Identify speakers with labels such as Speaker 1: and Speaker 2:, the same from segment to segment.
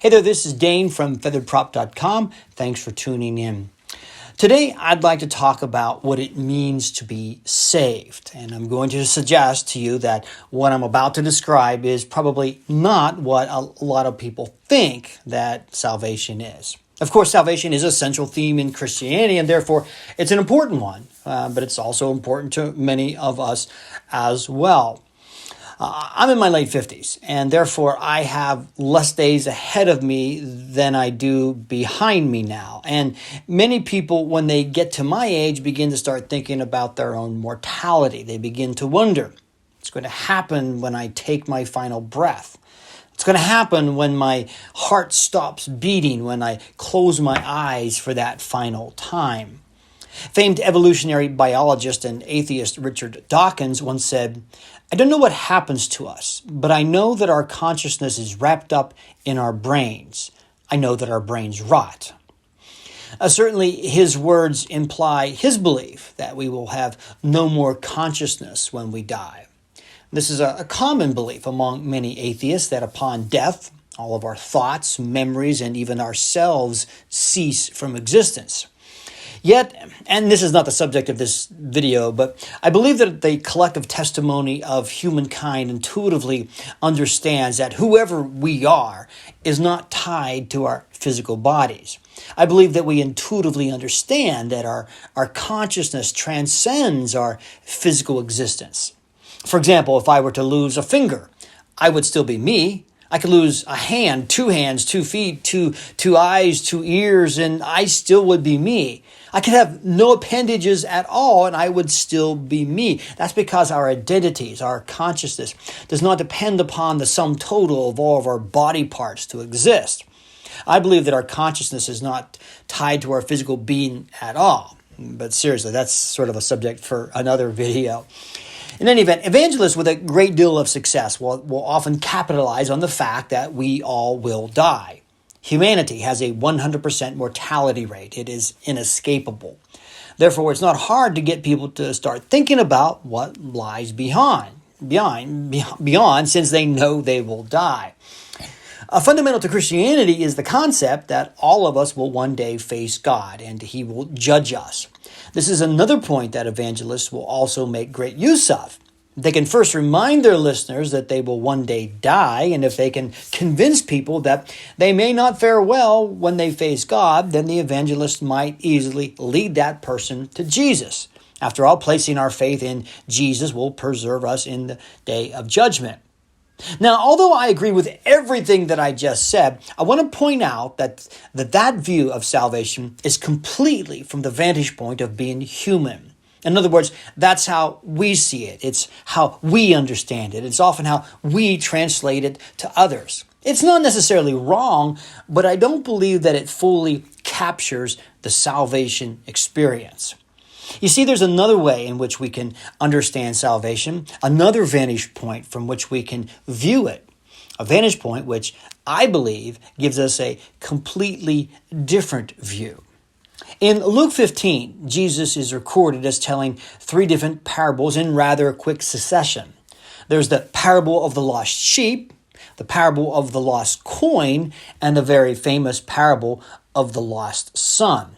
Speaker 1: Hey there, this is Dane from featheredprop.com. Thanks for tuning in. Today, I'd like to talk about what it means to be saved. And I'm going to suggest to you that what I'm about to describe is probably not what a lot of people think that salvation is. Of course, salvation is a central theme in Christianity, and therefore it's an important one, but it's also important to many of us as well. I'm in my late 50s, and therefore I have less days ahead of me than I do behind me now. And many people, when they get to my age, begin to start thinking about their own mortality. They begin to wonder, what's going to happen when I take my final breath? What's going to happen when my heart stops beating, when I close my eyes for that final time? Famed evolutionary biologist and atheist Richard Dawkins once said, "I don't know what happens to us, but I know that our consciousness is wrapped up in our brains. I know that our brains rot." Certainly, his words imply his belief that we will have no more consciousness when we die. This is a common belief among many atheists that upon death, all of our thoughts, memories, and even ourselves cease from existence. Yet, and this is not the subject of this video, but I believe that the collective testimony of humankind intuitively understands that whoever we are is not tied to our physical bodies. I believe that we intuitively understand that our consciousness transcends our physical existence. For example, if I were to lose a finger, I would still be me. I could lose a hand, 2 hands, 2 feet, two eyes, 2 ears, and I still would be me. I could have no appendages at all, and I would still be me. That's because our identities, our consciousness, does not depend upon the sum total of all of our body parts to exist. I believe that our consciousness is not tied to our physical being at all. But seriously, that's sort of a subject for another video. In any event, evangelists with a great deal of success will often capitalize on the fact that we all will die. Humanity has a 100% mortality rate. It is inescapable. Therefore, it's not hard to get people to start thinking about what lies beyond, since they know they will die. Fundamental to Christianity is the concept that all of us will one day face God and He will judge us. This is another point that evangelists will also make great use of. They can first remind their listeners that they will one day die, and if they can convince people that they may not fare well when they face God, then the evangelist might easily lead that person to Jesus. After all, placing our faith in Jesus will preserve us in the day of judgment. Now, although I agree with everything that I just said, I want to point out that view of salvation is completely from the vantage point of being human. In other words, that's how we see it. It's how we understand it. It's often how we translate it to others. It's not necessarily wrong, but I don't believe that it fully captures the salvation experience. You see, there's another way in which we can understand salvation, another vantage point from which we can view it, a vantage point which I believe gives us a completely different view. In Luke 15, Jesus is recorded as telling 3 different parables in rather quick succession. There's the parable of the lost sheep, the parable of the lost coin, and the very famous parable of the lost son.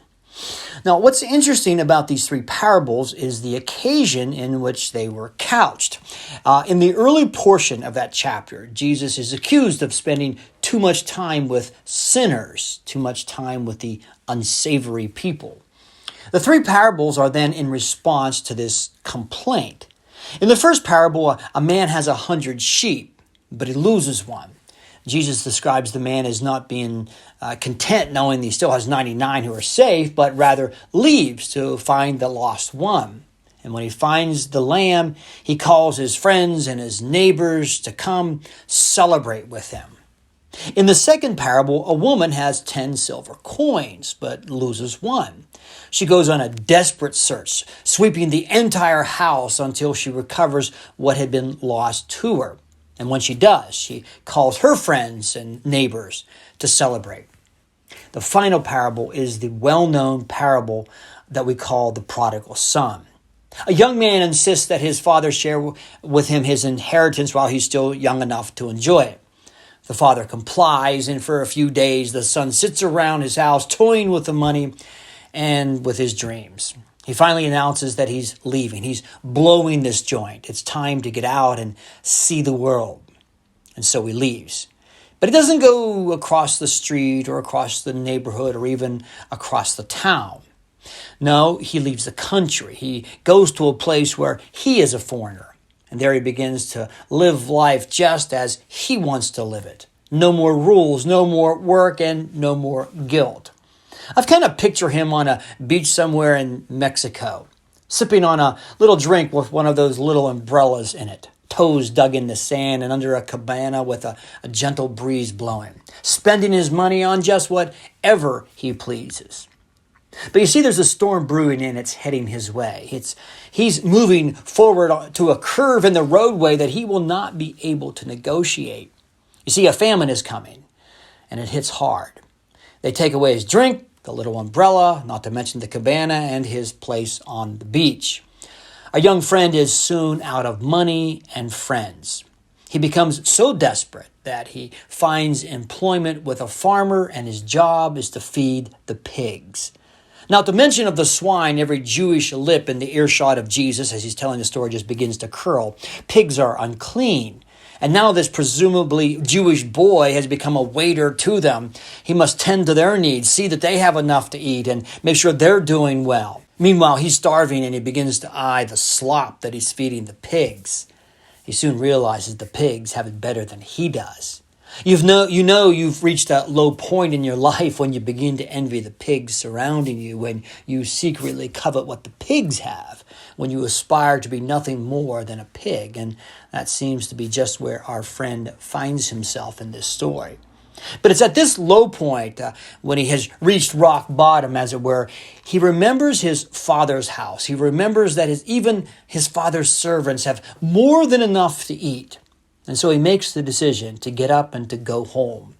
Speaker 1: Now, what's interesting about these 3 parables is the occasion in which they were couched. In the early portion of that chapter, Jesus is accused of spending too much time with sinners, too much time with the unsavory people. The 3 parables are then in response to this complaint. In the first parable, a man has 100 sheep, but he loses one. Jesus describes the man as not being content knowing he still has 99 who are safe, but rather leaves to find the lost one. And when he finds the lamb, he calls his friends and his neighbors to come celebrate with him. In the second parable, a woman has 10 silver coins, but loses one. She goes on a desperate search, sweeping the entire house until she recovers what had been lost to her. And when she does, she calls her friends and neighbors to celebrate. The final parable is the well-known parable that we call the prodigal son. A young man insists that his father share with him his inheritance while he's still young enough to enjoy it. The father complies, and for a few days the son sits around his house toying with the money and with his dreams. He finally announces that he's leaving. He's blowing this joint. It's time to get out and see the world. And so he leaves. But he doesn't go across the street or across the neighborhood or even across the town. No, he leaves the country. He goes to a place where he is a foreigner. And there he begins to live life just as he wants to live it. No more rules, no more work, and no more guilt. I've kind of picture him on a beach somewhere in Mexico, sipping on a little drink with one of those little umbrellas in it, toes dug in the sand and under a cabana with a gentle breeze blowing, spending his money on just whatever he pleases. But you see, there's a storm brewing and it's heading his way. He's moving forward to a curve in the roadway that he will not be able to negotiate. You see, a famine is coming, and it hits hard. They take away his drink, the little umbrella, not to mention the cabana, and his place on the beach. A young friend is soon out of money and friends. He becomes so desperate that he finds employment with a farmer, and his job is to feed the pigs. Now, at the mention of the swine, every Jewish lip in the earshot of Jesus, as he's telling the story, just begins to curl. Pigs are unclean. And now this presumably Jewish boy has become a waiter to them. He must tend to their needs, see that they have enough to eat, and make sure they're doing well. Meanwhile, he's starving, and he begins to eye the slop that he's feeding the pigs. He soon realizes the pigs have it better than he does. You know you've reached a low point in your life when you begin to envy the pigs surrounding you, when you secretly covet what the pigs have, when you aspire to be nothing more than a pig. And that seems to be just where our friend finds himself in this story. But it's at this low point, when he has reached rock bottom, as it were, he remembers his father's house. He remembers that even his father's servants have more than enough to eat. And so he makes the decision to get up and to go home.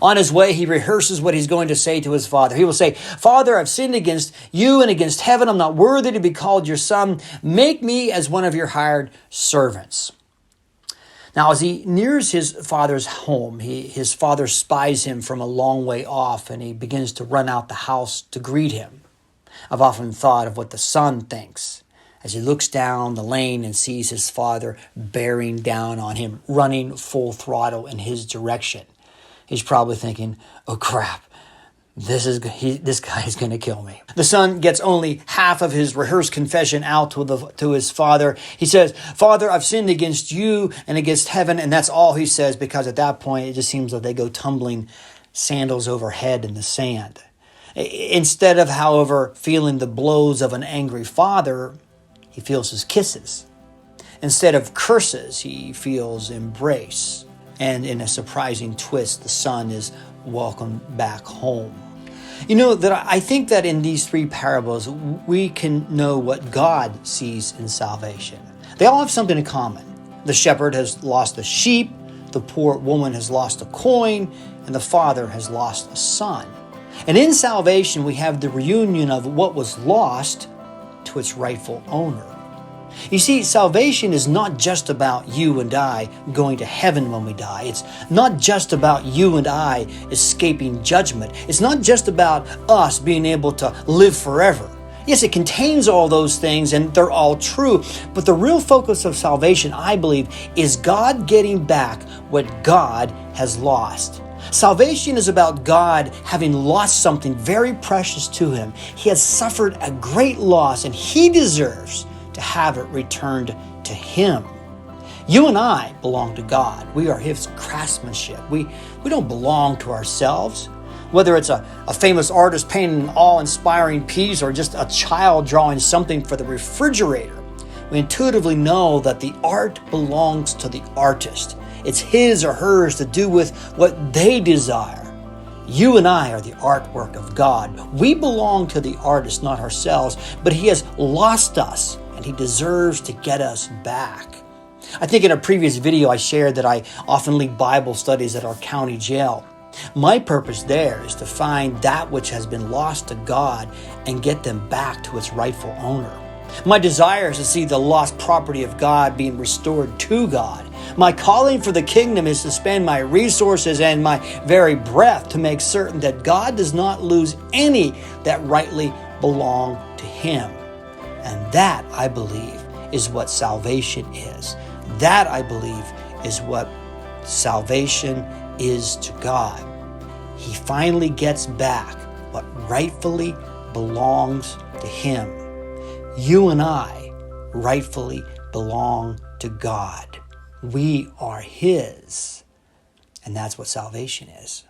Speaker 1: On his way, he rehearses what he's going to say to his father. He will say, "Father, I've sinned against you and against heaven. I'm not worthy to be called your son. Make me as one of your hired servants." Now, as he nears his father's home, his father spies him from a long way off, and he begins to run out the house to greet him. I've often thought of what the son thinks as he looks down the lane and sees his father bearing down on him, running full throttle in his direction. He's probably thinking, "Oh crap, this guy is going to kill me." The son gets only half of his rehearsed confession out to his father. He says, "Father, I've sinned against you and against heaven," and that's all he says, because at that point it just seems like they go tumbling sandals overhead in the sand. Instead of, however, feeling the blows of an angry father, he feels his kisses. Instead of curses, he feels embrace. And in a surprising twist, the son is welcomed back home. You know, that I think that in these three parables, we can know what God sees in salvation. They all have something in common. The shepherd has lost a sheep, the poor woman has lost a coin, and the father has lost a son. And in salvation, we have the reunion of what was lost to its rightful owner. You see, salvation is not just about you and I going to heaven when we die. It's not just about you and I escaping judgment. It's not just about us being able to live forever. Yes, it contains all those things, and they're all true. But the real focus of salvation, I believe, is God getting back what God has lost. Salvation is about God having lost something very precious to him. He has suffered a great loss, and he deserves to have it returned to him. You and I belong to God. We are his craftsmanship. We don't belong to ourselves. Whether it's a famous artist painting an awe-inspiring piece or just a child drawing something for the refrigerator, we intuitively know that the art belongs to the artist. It's his or hers to do with what they desire. You and I are the artwork of God. We belong to the artist, not ourselves, but he has lost us, and he deserves to get us back. I think in a previous video I shared that I often lead Bible studies at our county jail. My purpose there is to find that which has been lost to God and get them back to its rightful owner. My desire is to see the lost property of God being restored to God. My calling for the kingdom is to spend my resources and my very breath to make certain that God does not lose any that rightly belong to Him. And that, I believe, is what salvation is. That, I believe, is what salvation is to God. He finally gets back what rightfully belongs to Him. You and I rightfully belong to God. We are His. And that's what salvation is.